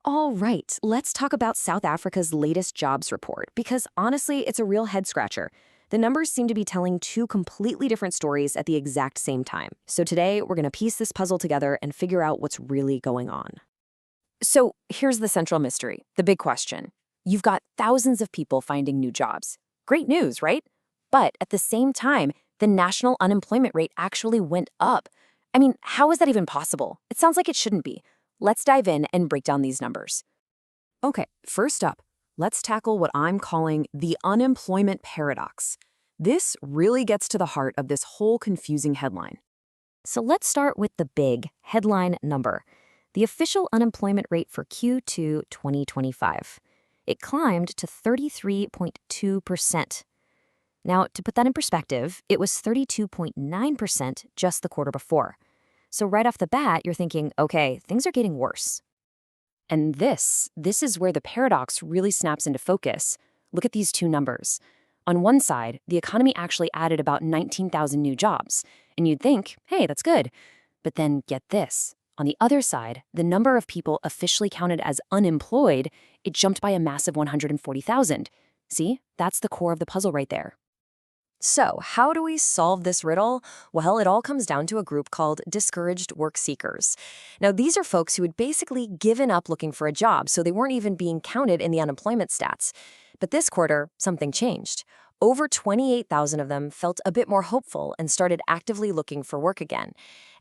All right, let's talk about South Africa's latest jobs report because honestly, it's a real head scratcher. The numbers seem to be telling two completely different stories at the exact same time. So today, we're going to piece this puzzle together and figure out what's really going on. So here's the central mystery, the big question. You've got thousands of people finding new jobs. Great news, right? But at the same time, the national unemployment rate actually went up. I mean, how is that even possible? It sounds like it shouldn't be. Let's dive in and break down these numbers. Okay, first up, let's tackle what I'm calling the unemployment paradox. This really gets to the heart of this whole confusing headline. So let's start with the big headline number, the official unemployment rate for Q2 2025. It climbed to 33.2%. Now, to put that in perspective, it was 32.9% just the quarter before. So right off the bat, you're thinking, okay, things are getting worse. And this is where the paradox really snaps into focus. Look at these two numbers. On one side, the economy actually added about 19,000 new jobs, and you'd think, hey, that's good. But then get this. On the other side, the number of people officially counted as unemployed, it jumped by a massive 140,000. See, that's the core of the puzzle right there. So, how do we solve this riddle? Well, it all comes down to a group called discouraged work seekers. Now, these are folks who had basically given up looking for a job, so they weren't even being counted in the unemployment stats. But this quarter, something changed. Over 28,000 of them felt a bit more hopeful and started actively looking for work again.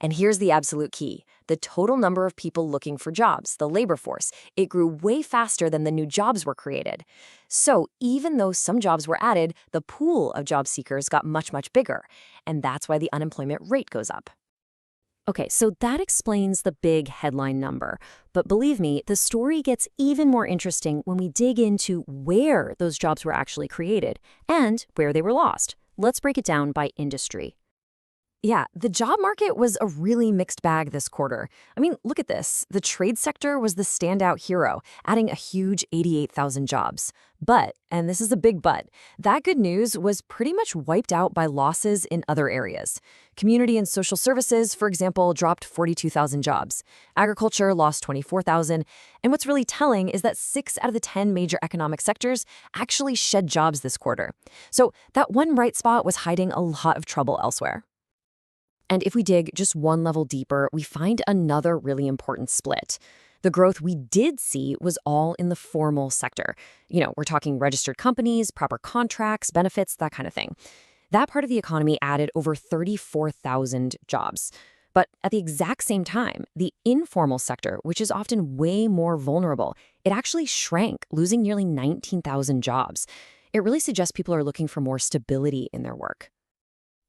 And here's the absolute key. The total number of people looking for jobs, the labor force, it grew way faster than the new jobs were created. So even though some jobs were added, the pool of job seekers got much, much bigger. And that's why the unemployment rate goes up. Okay, so that explains the big headline number. But believe me, the story gets even more interesting when we dig into where those jobs were actually created and where they were lost. Let's break it down by industry. Yeah, the job market was a really mixed bag this quarter. I mean, look at this. The trade sector was the standout hero, adding a huge 88,000 jobs. But, and this is a big but, that good news was pretty much wiped out by losses in other areas. Community and social services, for example, dropped 42,000 jobs. Agriculture lost 24,000. And what's really telling is that 6 out of the 10 major economic sectors actually shed jobs this quarter. So that one bright spot was hiding a lot of trouble elsewhere. And if we dig just one level deeper, we find another really important split. The growth we did see was all in the formal sector. We're talking registered companies, proper contracts, benefits, that kind of thing. That part of the economy added over 34,000 jobs. But at the exact same time, the informal sector, which is often way more vulnerable, it actually shrank, losing nearly 19,000 jobs. It really suggests people are looking for more stability in their work.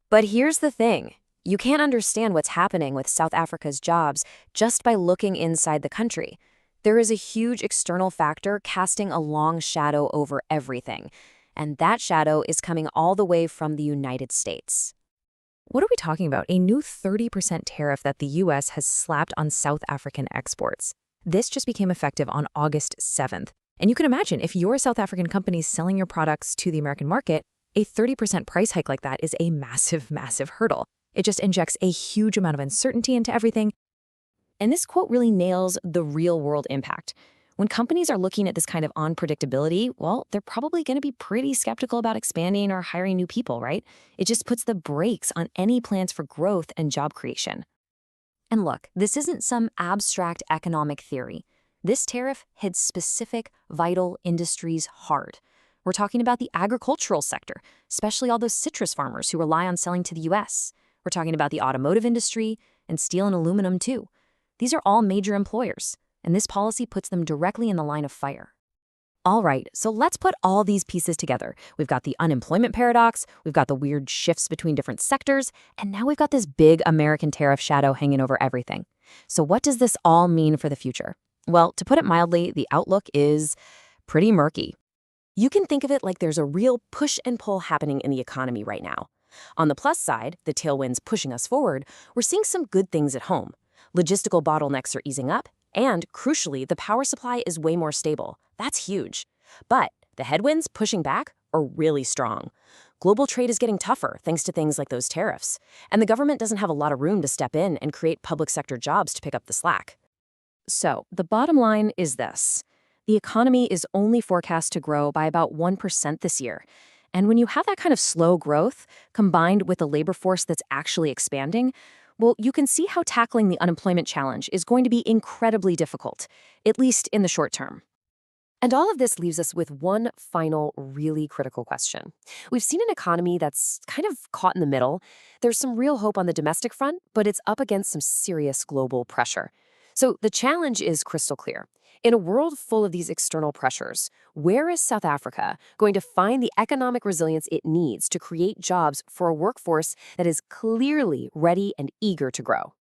But here's the thing. You can't understand what's happening with South Africa's jobs just by looking inside the country. There is a huge external factor casting a long shadow over everything, and that shadow is coming all the way from the United States. What are we talking about? A new 30% tariff that the U.S. has slapped on South African exports. This just became effective on August 7th. And you can imagine if you're a South African company selling your products to the American market, a 30% price hike like that is a massive, massive hurdle. It just injects a huge amount of uncertainty into everything. And this quote really nails the real-world impact. When companies are looking at this kind of unpredictability, well, they're probably going to be pretty skeptical about expanding or hiring new people, right? It just puts the brakes on any plans for growth and job creation. And look, this isn't some abstract economic theory. This tariff hits specific, vital industries hard. We're talking about the agricultural sector, especially all those citrus farmers who rely on selling to the U.S. We're talking about the automotive industry and steel and aluminum too. These are all major employers, and this policy puts them directly in the line of fire. All right, so let's put all these pieces together. We've got the unemployment paradox, we've got the weird shifts between different sectors, and now we've got this big American tariff shadow hanging over everything. So what does this all mean for the future? Well, to put it mildly, the outlook is pretty murky. You can think of it like there's a real push and pull happening in the economy right now. On the plus side, the tailwinds pushing us forward, we're seeing some good things at home. Logistical bottlenecks are easing up, and crucially, the power supply is way more stable. That's huge. But the headwinds pushing back are really strong. Global trade is getting tougher thanks to things like those tariffs, and the government doesn't have a lot of room to step in and create public sector jobs to pick up the slack. So, the bottom line is this: the economy is only forecast to grow by about 1% this year. And when you have that kind of slow growth, combined with a labor force that's actually expanding, well, you can see how tackling the unemployment challenge is going to be incredibly difficult, at least in the short term. And all of this leaves us with one final, really critical question. We've seen an economy that's kind of caught in the middle. There's some real hope on the domestic front, but it's up against some serious global pressure. So the challenge is crystal clear. In a world full of these external pressures, where is South Africa going to find the economic resilience it needs to create jobs for a workforce that is clearly ready and eager to grow?